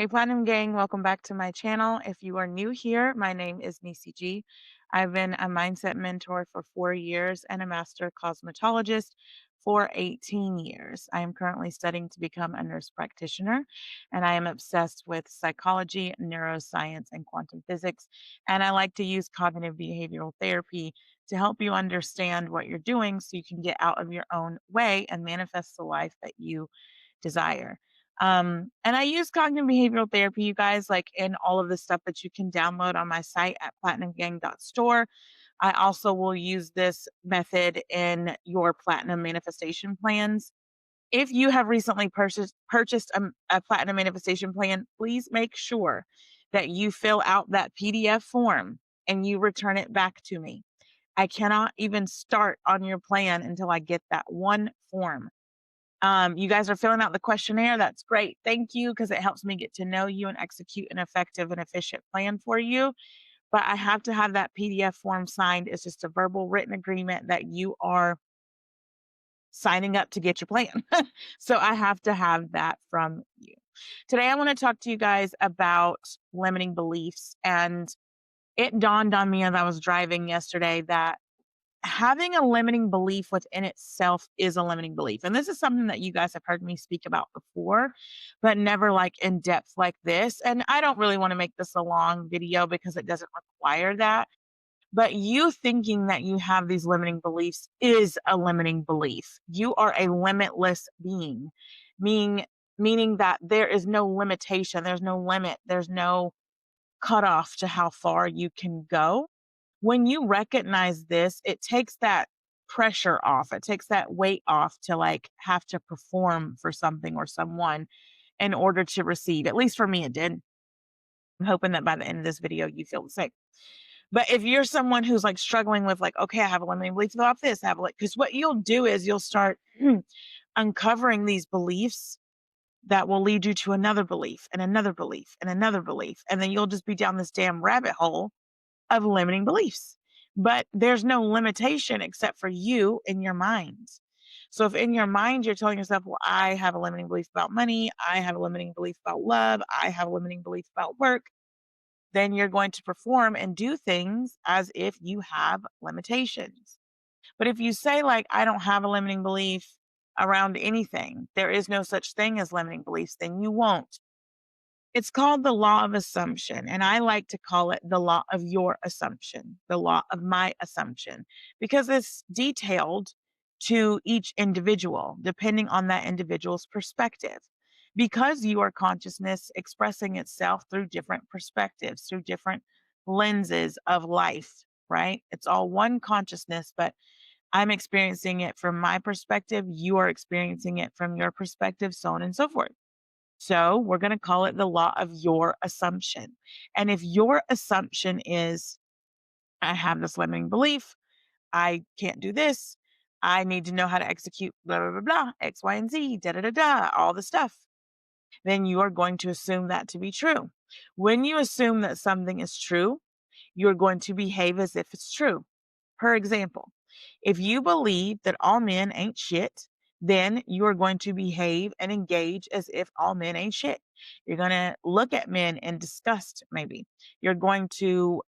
Platinum Gang, welcome back to my channel. If you are new here, my name is Niecy G. I've been a mindset mentor for 4 years and a master cosmetologist for 18 years. I am currently studying to become a nurse practitioner, and I am obsessed with psychology, neuroscience, and quantum physics. And I like to use cognitive behavioral therapy to help you understand what you're doing so you can get out of your own way and manifest the life that you desire. And I use cognitive behavioral therapy, you guys, like in all of the stuff that you can download on my site at platinumgang.store. I also will use this method in your platinum manifestation plans. If you have recently purchased a platinum manifestation plan, please make sure that you fill out that PDF form and you return it back to me. I cannot even start on your plan until I get that one form. You guys are filling out the questionnaire. That's great. Thank you, because it helps me get to know you and execute an effective and efficient plan for you. But I have to have that PDF form signed. It's just a verbal written agreement that you are signing up to get your plan. So I have to have that from you. Today, I want to talk to you guys about limiting beliefs. And it dawned on me as I was driving yesterday that having a limiting belief within itself is a limiting belief. And this is something that you guys have heard me speak about before, but never like in depth like this. And I don't really want to make this a long video because it doesn't require that. But you thinking that you have these limiting beliefs is a limiting belief. You are a limitless being, meaning, meaning that there is no limitation, there's no limit, there's no cutoff to how far you can go. When you recognize this, it takes that pressure off. It takes that weight off to like have to perform for something or someone in order to receive. At least for me, it did. I'm hoping that by the end of this video, you feel the same. But if you're someone who's like struggling with like, okay, I have a limiting belief about this, I have like, because what you'll do is you'll start uncovering these beliefs that will lead you to another belief and another belief and another belief. And then you'll just be down this damn rabbit hole of limiting beliefs. But there's no limitation except for you in your mind. So if in your mind you're telling yourself, well, I have a limiting belief about money, I have a limiting belief about love, I have a limiting belief about work, then you're going to perform and do things as if you have limitations. But if you say, like, I don't have a limiting belief around anything, there is no such thing as limiting beliefs, then you won't. It's called the law of assumption, and I like to call it the law of your assumption, the law of my assumption, because it's detailed to each individual, depending on that individual's perspective. Because you are consciousness expressing itself through different perspectives, through different lenses of life, right? It's all one consciousness, but I'm experiencing it from my perspective. You are experiencing it from your perspective, so on and so forth. So we're going to call it the law of your assumption. And if your assumption is, I have this limiting belief, I can't do this, I need to know how to execute blah, blah, blah, blah, X, Y, and Z, da, da, da, da, all the stuff, then you are going to assume that to be true. When you assume that something is true, you're going to behave as if it's true. For example, if you believe that all men ain't shit, then you are going to behave and engage as if all men ain't shit. You're going to look at men in disgust, maybe. You're going to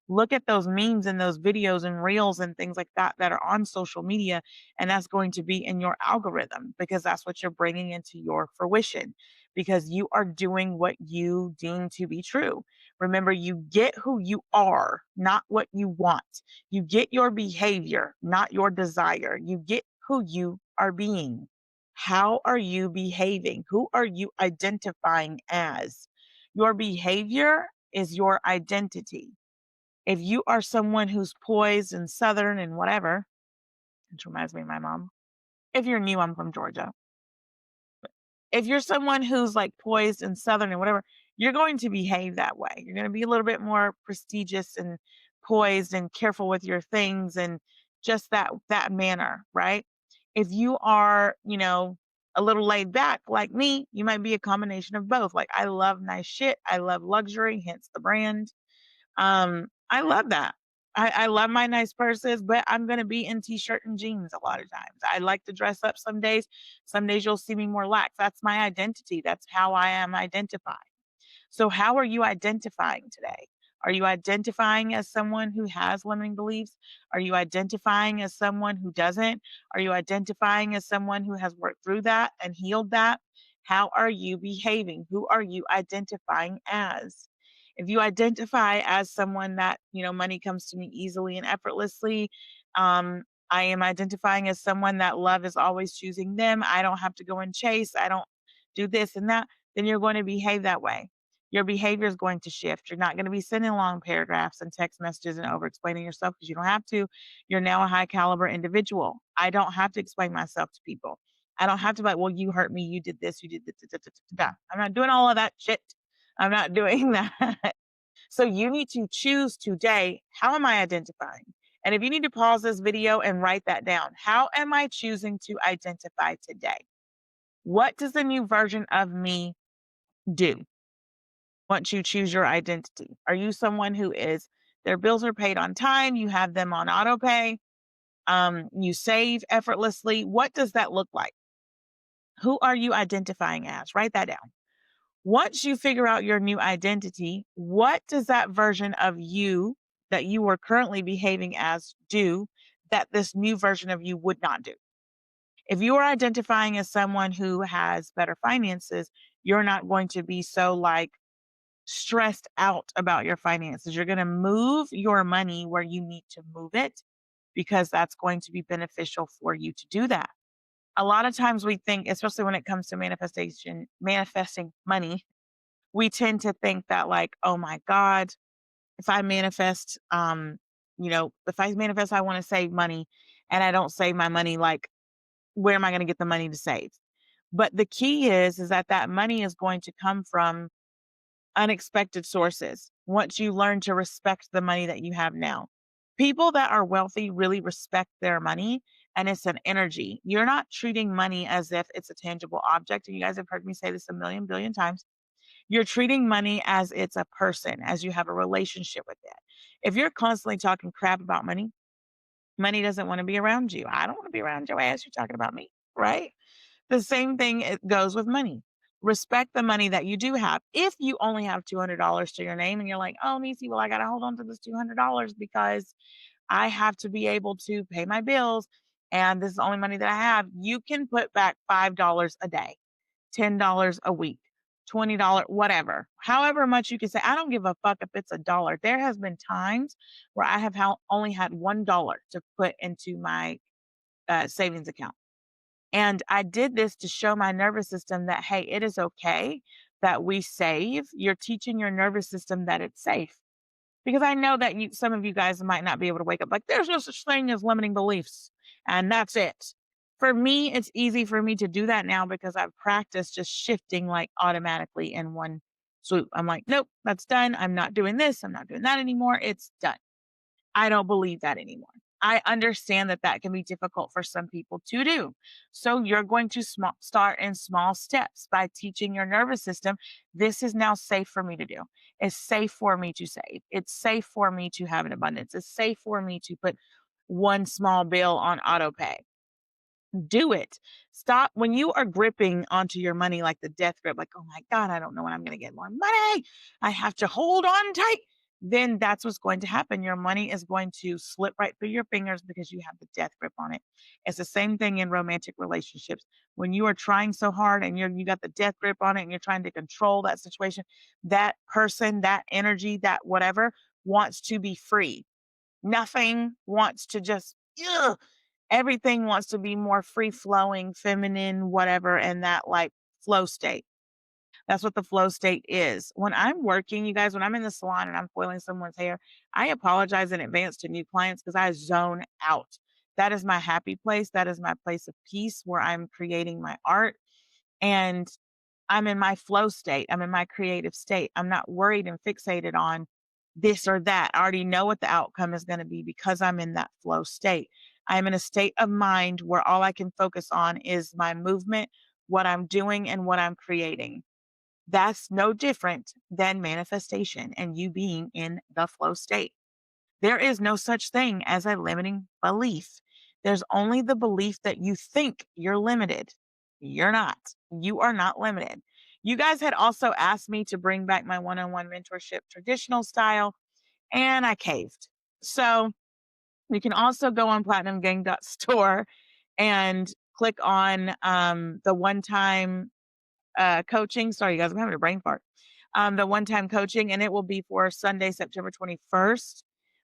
look at those memes and those videos and reels and things like that that are on social media, and that's going to be in your algorithm because that's what you're bringing into your fruition because you are doing what you deem to be true. Remember, you get who you are, not what you want. You get your behavior, not your desire. You get who you are being. How are you behaving? Who are you identifying as? Your behavior is your identity. If you are someone who's poised and southern and whatever, which reminds me of my mom. If you're new, I'm from Georgia. If you're someone who's like poised and southern and whatever, you're going to behave that way. You're going to be a little bit more prestigious and poised and careful with your things and just that manner, right? If you are, a little laid back like me, you might be a combination of both. Like I love nice shit, I love luxury, hence the brand. I love that. I love my nice purses, but I'm gonna be in t-shirt and jeans a lot of times. I like to dress up some days. Some days you'll see me more lax. That's my identity. That's how I am identified. So, how are you identifying today? Are you identifying as someone who has limiting beliefs? Are you identifying as someone who doesn't? Are you identifying as someone who has worked through that and healed that? How are you behaving? Who are you identifying as? If you identify as someone that, money comes to me easily and effortlessly, I am identifying as someone that love is always choosing them. I don't have to go and chase. I don't do this and that. Then you're going to behave that way. Your behavior is going to shift. You're not going to be sending long paragraphs and text messages and over explaining yourself because you don't have to. You're now a high caliber individual. I don't have to explain myself to people. I don't have to be like, well, you hurt me. You did this. You did this. Da, da, da, da, da. I'm not doing all of that shit. I'm not doing that. So you need to choose today, how am I identifying? And if you need to pause this video and write that down, how am I choosing to identify today? What does the new version of me do once you choose your identity? Are you someone who is, their bills are paid on time, you have them on auto pay, you save effortlessly? What does that look like? Who are you identifying as? Write that down. Once you figure out your new identity, what does that version of you that you are currently behaving as do that this new version of you would not do? If you are identifying as someone who has better finances, you're not going to be so like stressed out about your finances. You're going to move your money where you need to move it because that's going to be beneficial for you to do that. A lot of times we think, especially when it comes to manifesting money, we tend to think that like, oh my God, if I manifest, if I manifest, I want to save money and I don't save my money, like, where am I going to get the money to save? But the key is that that money is going to come from unexpected sources once you learn to respect the money that you have now. People that are wealthy really respect their money and it's an energy. You're not treating money as if it's a tangible object. And you guys have heard me say this a million billion times. You're treating money as it's a person, as you have a relationship with it. If you're constantly talking crap about money, money doesn't want to be around you. I don't want to be around your ass. You're talking about me, right? The same thing it goes with money. Respect the money that you do have. If you only have $200 to your name and you're like, oh, Niecy, well, I got to hold on to this $200 because I have to be able to pay my bills and this is the only money that I have, you can put back $5 a day. $10 a week, $20, whatever. However much you can say, I don't give a fuck if it's a dollar. There has been times where I have only had $1 to put into my savings account. And I did this to show my nervous system that, hey, it is okay that we save. You're teaching your nervous system that it's safe. Because I know that some of you guys might not be able to wake up like, there's no such thing as limiting beliefs. And that's it. For me, it's easy for me to do that now because I've practiced just shifting like automatically in one swoop. I'm like, nope, that's done. I'm not doing this. I'm not doing that anymore. It's done. I don't believe that anymore. I understand that that can be difficult for some people to do. So you're going to start in small steps by teaching your nervous system, this is now safe for me to do. It's safe for me to save. It's safe for me to have an abundance. It's safe for me to put one small bill on auto pay. Do it. Stop when you are gripping onto your money like the death grip, like, oh my God, I don't know when I'm going to get more money. I have to hold on tight. Then that's what's going to happen. Your money is going to slip right through your fingers because you have the death grip on it. It's the same thing in romantic relationships. When you are trying so hard and you got the death grip on it and you're trying to control that situation, that person, that energy, that whatever wants to be free. Nothing wants to just, ugh, everything wants to be more free flowing, feminine, whatever, and that like flow state. That's what the flow state is. When I'm working, you guys, when I'm in the salon and I'm coiling someone's hair, I apologize in advance to new clients because I zone out. That is my happy place. That is my place of peace where I'm creating my art. And I'm in my flow state. I'm in my creative state. I'm not worried and fixated on this or that. I already know what the outcome is going to be because I'm in that flow state. I'm in a state of mind where all I can focus on is my movement, what I'm doing, and what I'm creating. That's no different than manifestation and you being in the flow state. There is no such thing as a limiting belief. There's only the belief that you think you're limited. You're not. You are not limited. You guys had also asked me to bring back my one-on-one mentorship traditional style, and I caved. So you can also go on platinumgang.store and click on the one time coaching. Sorry, you guys, I'm having a brain fart. The one time coaching, and it will be for Sunday, September 21st.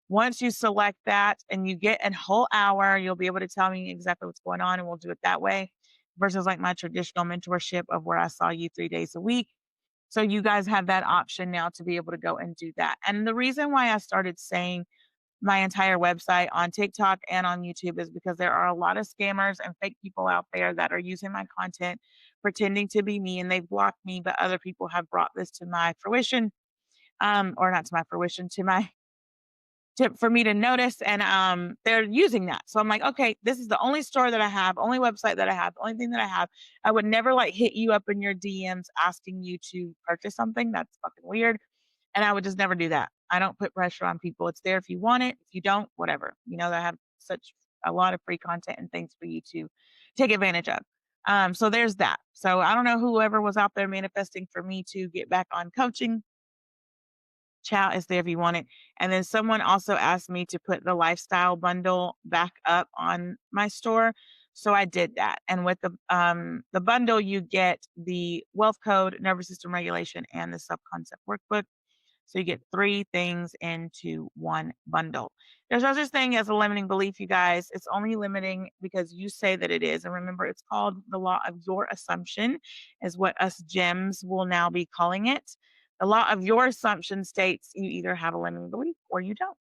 Once you select that and you get a whole hour, you'll be able to tell me exactly what's going on, and we'll do it that way versus like my traditional mentorship of where I saw you 3 days a week. So you guys have that option now to be able to go and do that. And the reason why I started saying my entire website on TikTok and on YouTube is because there are a lot of scammers and fake people out there that are using my content, pretending to be me, and they've blocked me, but other people have brought this to my fruition, or not to my fruition, to my tip for me to notice, and they're using that. So I'm like, okay, this is the only store that I have, only website that I have, the only thing that I have. I would never like hit you up in your DMs asking you to purchase something. That's fucking weird. And I would just never do that. I don't put pressure on people. It's there if you want it. If you don't, whatever. You know, I have such a lot of free content and things for you to take advantage of. So there's that. So I don't know whoever was out there manifesting for me to get back on coaching. Chat is there if you want it. And then someone also asked me to put the lifestyle bundle back up on my store. So I did that. And with the bundle, you get the wealth code, nervous system regulation, and the subconcept workbook. So you get 3 things into one bundle. There's no such thing as a limiting belief, you guys. It's only limiting because you say that it is. And remember, it's called the law of your assumption, is what us gems will now be calling it. The law of your assumption states you either have a limiting belief or you don't.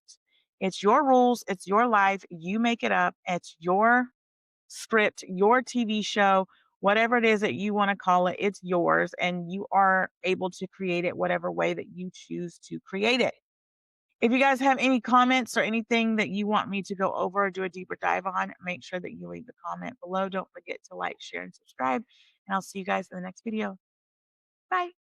It's your rules, it's your life. You make it up. It's your script, your TV show, whatever it is that you want to call it, it's yours, and you are able to create it whatever way that you choose to create it. If you guys have any comments or anything that you want me to go over or do a deeper dive on, make sure that you leave the comment below. Don't forget to like, share, and subscribe. And I'll see you guys in the next video. Bye.